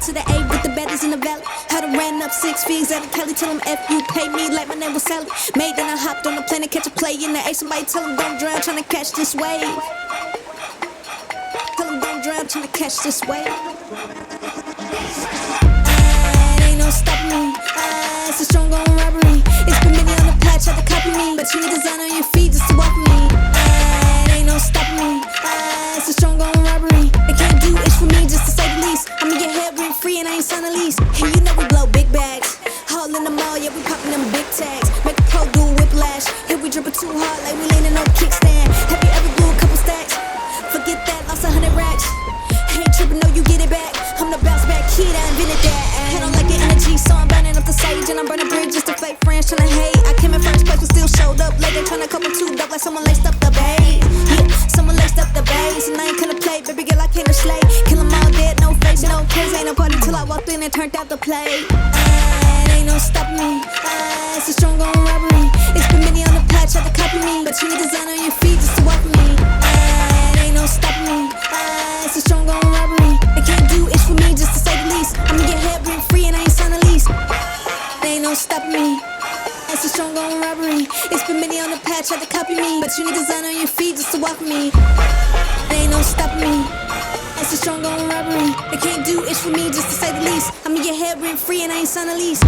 to the A with the baddies in the valley. Had him ran up 6 figs out of Kelly. Tell him F you pay me like my name was Sally. Made then I hopped on the plane to catch a play in the A. Somebody tell him don't drown trying to catch this wave. Tell him don't drown trying to catch this wave. Ain't no stopping me. It's a strong on robbery. It's been many on the patch, tried to copy me, but you need design on your feet just to walk me. Ain't no stopping me. It's a strong on robbery. They can't do it for me, just to say the least. I'm in your head rent free and I ain't signed a lease. And you know we blow big bags. All in the mall, yeah, we popping them big tags. Make a pro do a whiplash. Here we dripping too hard like we leaning on kickstand. Have you ever blew a couple stacks? Forget that, lost 100 racks. Ain't tripping, no, you get it back. I'm the bounce back kid, I invented that. I don't like your energy, so I'm burning up the sage. And I'm burning bridges to fake friends tryna hate. I came in first place, but still showed up later. Tryna couple two up like someone laced up the bait. Yeah, someone laced up the base. And I ain't gonna play, baby girl, I came to slay. Kill 'em all dead, no face, no case. Ain't no party till I walked in and turned out the play. Ain't no stopping me. It's a strong on robbery. It's been many on the patch, tried to copy me, but you need design on your feet just to walk me. Ain't no stopping me. It's a strong on robbery. They can't do it for me, just to say the least. I'm in your head rent free and I ain't signed a lease. Ain't no stopping me. It's a strong on robbery. It's been many on the patch, tried to copy me, but you need design on your feet just to walk me. Ain't no stopping me. It's a strong on robbery. They can't do it for me, just to say the least. I'm in your head rent free and I ain't signed a lease.